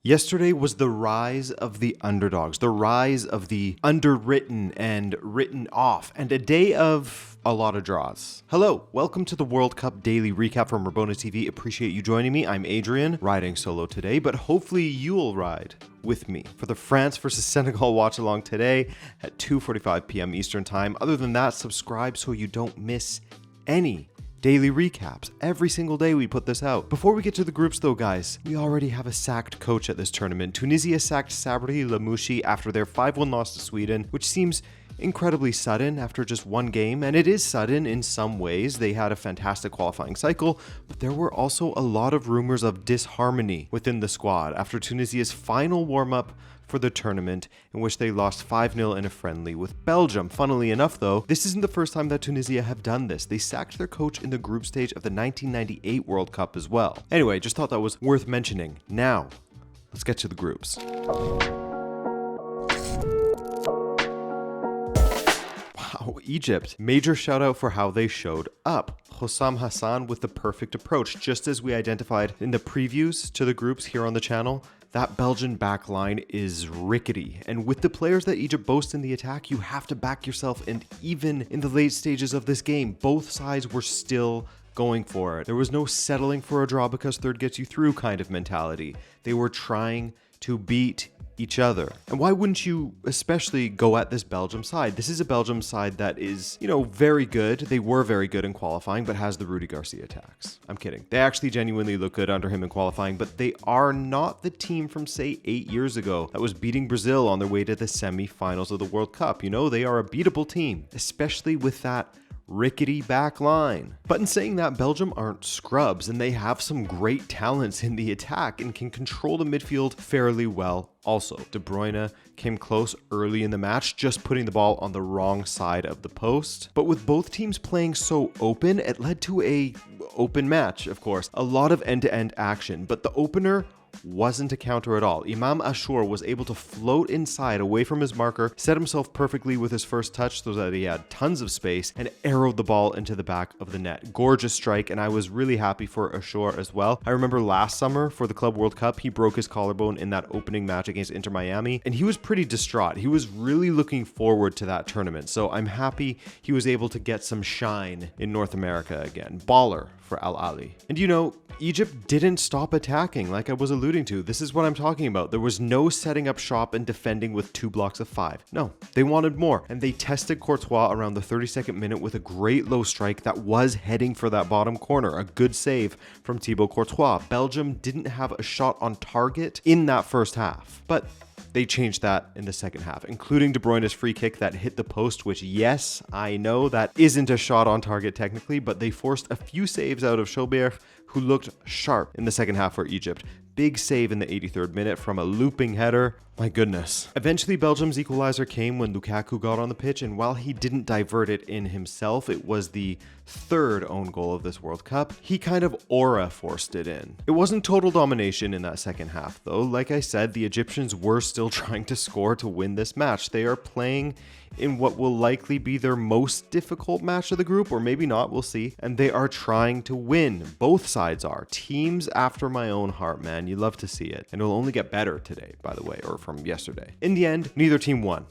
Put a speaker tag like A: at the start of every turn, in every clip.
A: Yesterday was the rise of the underdogs, the rise of the underwritten and written off, and a day of a lot of draws. Hello, welcome to the World Cup Daily Recap from Rabona TV. Appreciate you joining me. I'm Adrian, riding solo today, but hopefully you'll ride with me for the France versus Senegal watch along today at 2:45 p.m. Eastern Time. Other than that, subscribe so you don't miss any daily recaps. Every single day we put this out. Before we get to the groups though, guys, we already have a sacked coach at this tournament. Tunisia sacked Sabri Lamouchi after their 5-1 loss to Sweden, which seems incredibly sudden after just one game, and it is sudden in some ways. They had a fantastic qualifying cycle, but there were also a lot of rumors of disharmony within the squad after Tunisia's final warm-up for the tournament, in which they lost 5-0 in a friendly with Belgium. Funnily enough though, this isn't the first time that Tunisia have done this. They sacked their coach in the group stage of the 1998 World Cup as well. Anyway, just thought that was worth mentioning. Now, let's get to the groups. Wow, Egypt. Major shout out for how they showed up. Hossam Hassan with the perfect approach, just as we identified in the previews to the groups here on the channel. That Belgian backline is rickety, and with the players that Egypt boasts in the attack, you have to back yourself, and even in the late stages of this game, both sides were still going for it. There was no settling for a draw because third gets you through kind of mentality. They were trying to beat each other. And why wouldn't you especially go at this Belgium side? This is a Belgium side that is, very good. They were very good in qualifying, but has the Rudy Garcia attacks. I'm kidding. They actually genuinely look good under him in qualifying, but they are not the team from, say, 8 years ago that was beating Brazil on their way to the semi-finals of the World Cup. They are a beatable team, especially with that rickety back line. But in saying that, Belgium aren't scrubs, and they have some great talents in the attack and can control the midfield fairly well also. De Bruyne came close early in the match, just putting the ball on the wrong side of the post. But with both teams playing so open, it led to a open match, of course. A lot of end-to-end action, but the opener wasn't a counter at all. Imam Ashur was able to float inside away from his marker, set himself perfectly with his first touch so that he had tons of space, and arrowed the ball into the back of the net. Gorgeous strike, and I was really happy for Ashur as well. I remember last summer for the Club World Cup, he broke his collarbone in that opening match against Inter Miami, and he was pretty distraught. He was really looking forward to that tournament, so I'm happy he was able to get some shine in North America again. Baller for Al-Owais. And Egypt didn't stop attacking like I was alluding to. This is what I'm talking about. There was no setting up shop and defending with 2 blocks of 5. No, they wanted more. And they tested Courtois around the 32nd minute with a great low strike that was heading for that bottom corner. A good save from Thibaut Courtois. Belgium didn't have a shot on target in that first half, but they changed that in the second half, including De Bruyne's free kick that hit the post, which, yes, I know that isn't a shot on target technically, but they forced a few saves out of Schobert, who looked sharp in the second half for Egypt. Big save in the 83rd minute from a looping header. My goodness. Eventually, Belgium's equalizer came when Lukaku got on the pitch, and while he didn't divert it in himself, it was the third own goal of this World Cup. He kind of aura forced it in. It wasn't total domination in that second half, though. Like I said, the Egyptians were still trying to score to win this match. They are playing in what will likely be their most difficult match of the group, or maybe not, we'll see. And they are trying to win. Both sides are. Teams after my own heart, man. You love to see it. And it'll only get better today, by the way, or from yesterday. In the end, neither team won.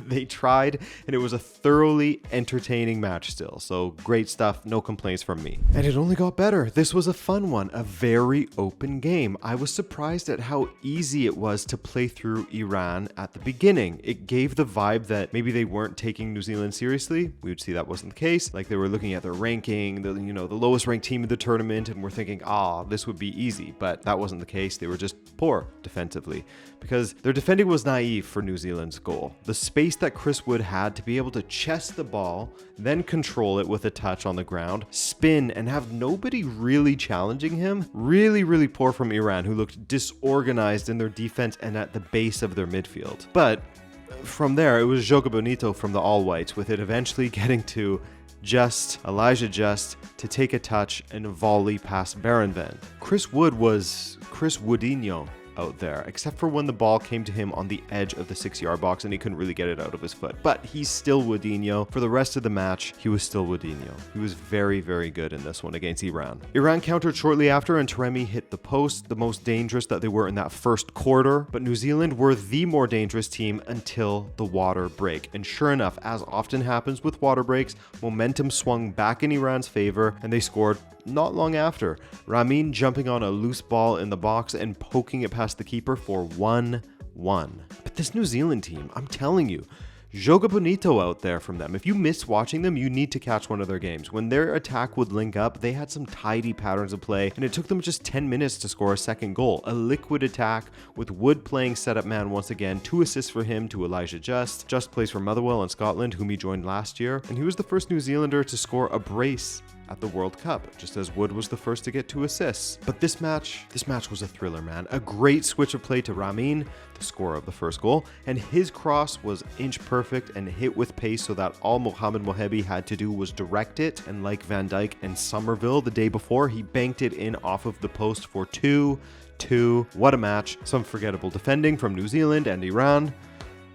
A: They tried, and it was a thoroughly entertaining match still. So great stuff, no complaints from me. And it only got better. This was a fun one, a very open game. I was surprised at how easy it was to play through Iran at the beginning. It gave the vibe that maybe they weren't taking New Zealand seriously. We would see that wasn't the case. Like they were looking at their ranking, the lowest ranked team in the tournament, and we're thinking, this would be easy. But that wasn't the case. They were just poor defensively because their defending was naive for New Zealand's goal. The space that Chris Wood had to be able to chest the ball, then control it with a touch on the ground, spin, and have nobody really challenging him. Really, really poor from Iran, who looked disorganized in their defense and at the base of their midfield. But from there, it was Joga Bonito from the Al-Owais, with it eventually getting to Elijah Just to take a touch and volley past Berenven. Chris Wood was Chris Woodinho out there, except for when the ball came to him on the edge of the 6-yard box and he couldn't really get it out of his foot. But he's still Vozinha. For the rest of the match, he was still Vozinha. He was very, very good in this one against Iran. Iran countered shortly after and Taremi hit the post, the most dangerous that they were in that first quarter. But New Zealand were the more dangerous team until the water break. And sure enough, as often happens with water breaks, momentum swung back in Iran's favor and they scored not long after. Ramin jumping on a loose ball in the box and poking it past the keeper for 1-1. But this New Zealand team, I'm telling you, joga bonito out there from them. If you miss watching them, you need to catch one of their games. When their attack would link up, they had some tidy patterns of play, and it took them just 10 minutes to score a second goal. A liquid attack with Wood playing setup man once again, 2 assists for him to Elijah Just. Just plays for Motherwell in Scotland, whom he joined last year, and he was the first New Zealander to score a brace at the World Cup, just as Wood was the first to get 2 assists. But this match was a thriller, man. A great switch of play to Ramin, the scorer of the first goal, and his cross was inch perfect and hit with pace so that all Mohamed Mohebi had to do was direct it, and like Van Dijk and Somerville the day before, he banked it in off of the post for 2-2. What a match. Some forgettable defending from New Zealand and Iran.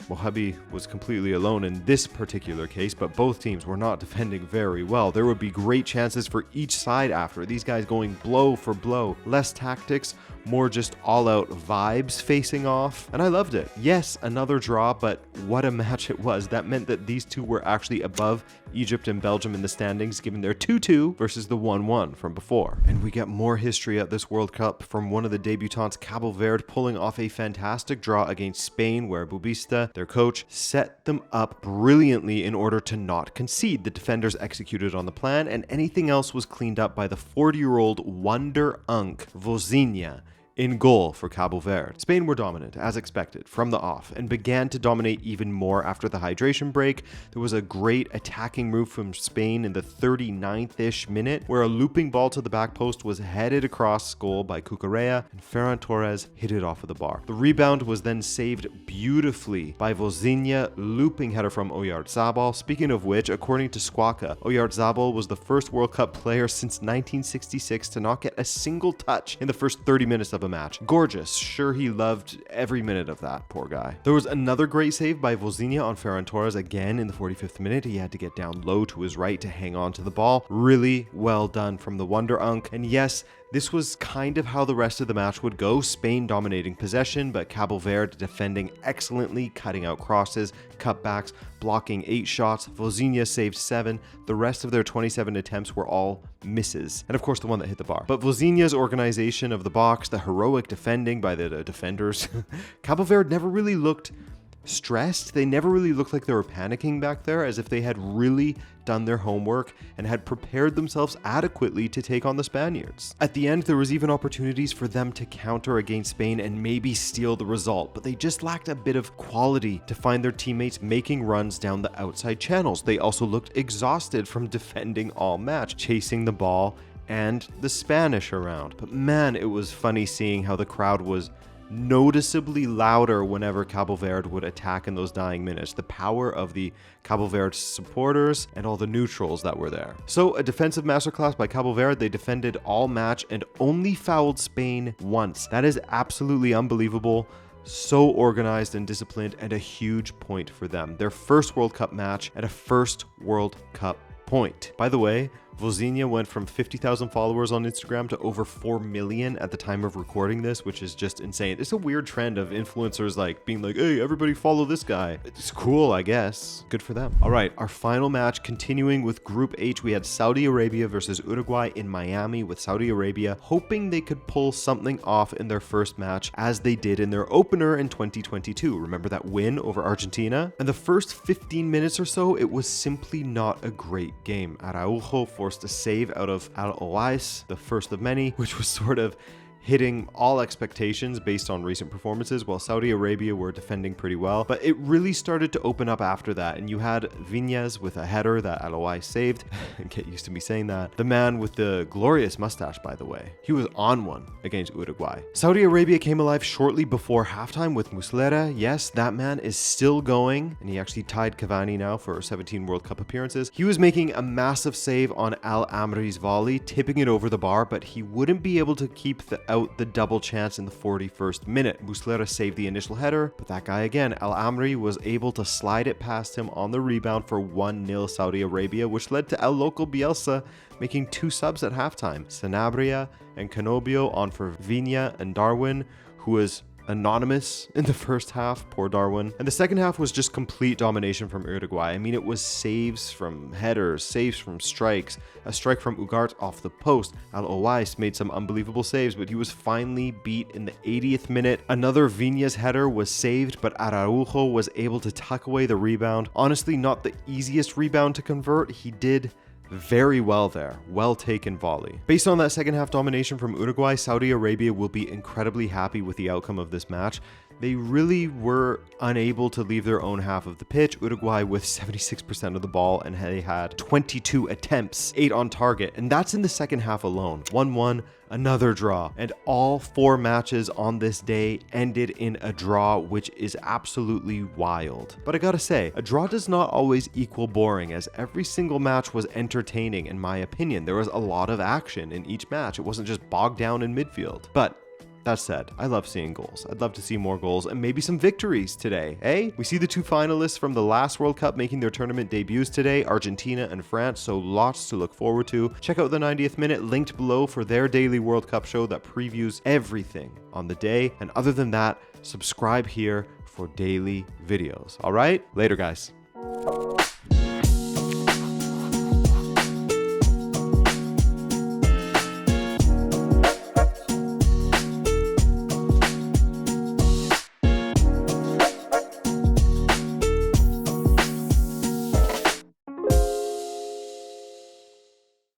A: Mohebi was completely alone in this particular case, but both teams were not defending very well. There would be great chances for each side after. These guys going blow for blow. Less tactics, more just all-out vibes facing off, and I loved it. Yes, another draw, but what a match it was. That meant that these two were actually above Egypt and Belgium in the standings, given their 2-2 versus the 1-1 from before. And we get more history at this World Cup from one of the debutants, Cabo Verde, pulling off a fantastic draw against Spain, where Bubista, their coach, set them up brilliantly in order to not concede. The defenders executed on the plan, and anything else was cleaned up by the 40-year-old wonder unk, Vozinha, in goal for Cabo Verde. Spain were dominant, as expected, from the off, and began to dominate even more after the hydration break. There was a great attacking move from Spain in the 39th-ish minute, where a looping ball to the back post was headed across goal by Cucurella, and Ferran Torres hit it off of the bar. The rebound was then saved beautifully by Vozinha, looping header from Oyarzabal. Speaking of which, according to Squawka, Oyarzabal was the first World Cup player since 1966 to not get a single touch in the first 30 minutes of a match. Gorgeous. Sure, he loved every minute of that, poor guy. There was another great save by Vozinha on Ferran Torres again in the 45th minute. He had to get down low to his right to hang on to the ball. Really well done from the Wonder Unk. And yes, this was kind of how the rest of the match would go. Spain dominating possession, but Cabo Verde defending excellently, cutting out crosses, cutbacks, blocking 8 shots. Vozinha saved 7. The rest of their 27 attempts were all misses. And of course, the one that hit the bar. But Vozinha's organization of the box, the heroic defending by the defenders, Cabo Verde never really looked stressed. They never really looked like they were panicking back there, as if they had really done their homework and had prepared themselves adequately to take on the Spaniards. At the end, there was even opportunities for them to counter against Spain and maybe steal the result, but they just lacked a bit of quality to find their teammates making runs down the outside channels. They also looked exhausted from defending all match, chasing the ball and the Spanish around. But man, it was funny seeing how the crowd was noticeably louder whenever Cabo Verde would attack in those dying minutes. The power of the Cabo Verde supporters and all the neutrals that were there. So a defensive masterclass by Cabo Verde. They defended all match and only fouled Spain once. That is absolutely unbelievable. So organized and disciplined, and a huge point for them. Their first World Cup match at a first World Cup point. By the way, Vozinha went from 50,000 followers on Instagram to over 4 million at the time of recording this, which is just insane. It's a weird trend of influencers like being like, hey, everybody follow this guy. It's cool, I guess. Good for them. All right, our final match, continuing with Group H, we had Saudi Arabia versus Uruguay in Miami, with Saudi Arabia hoping they could pull something off in their first match, as they did in their opener in 2022. Remember that win over Argentina? And the first 15 minutes or so, it was simply not a great game. Araujo forced a save out of Al-Owais, the first of many, which was sort of hitting all expectations based on recent performances, while Saudi Arabia were defending pretty well. But it really started to open up after that, and you had Viñas with a header that Al-Owais saved. Get used to me saying that. The man with the glorious mustache, by the way. He was on one against Uruguay. Saudi Arabia came alive shortly before halftime with Muslera. Yes, that man is still going, and he actually tied Cavani now for 17 World Cup appearances. He was making a massive save on Al Amri's volley, tipping it over the bar, but he wouldn't be able to keep the out the double chance in the 41st minute. Muslera saved the initial header, but that guy again, Al Amri, was able to slide it past him on the rebound for 1-0 Saudi Arabia, which led to El Loco Bielsa making 2 subs at halftime. Sanabria and Canobio on for Vozinha and Darwin, who was anonymous in the first half, poor Darwin. And the second half was just complete domination from Uruguay. I mean, it was saves from headers, saves from strikes, a strike from Ugarte off the post. Al-Owais made some unbelievable saves, but he was finally beat in the 80th minute. Another Vinha's header was saved, but Araujo was able to tuck away the rebound. Honestly, not the easiest rebound to convert. He did very well there. Well taken volley. Based on that second half domination from Uruguay, Saudi Arabia will be incredibly happy with the outcome of this match. They really were unable to leave their own half of the pitch. Uruguay with 76% of the ball, and they had 22 attempts, 8 on target, and that's in the second half alone. 1-1, another draw, and all 4 matches on this day ended in a draw, which is absolutely wild. But I gotta say, a draw does not always equal boring, as every single match was entertaining in my opinion. There was a lot of action in each match. It wasn't just bogged down in midfield. But that said, I love seeing goals. I'd love to see more goals and maybe some victories today, eh? We see the 2 finalists from the last World Cup making their tournament debuts today, Argentina and France, so lots to look forward to. Check out the 90th minute linked below for their daily World Cup show that previews everything on the day. And other than that, subscribe here for daily videos. All right? Later, guys.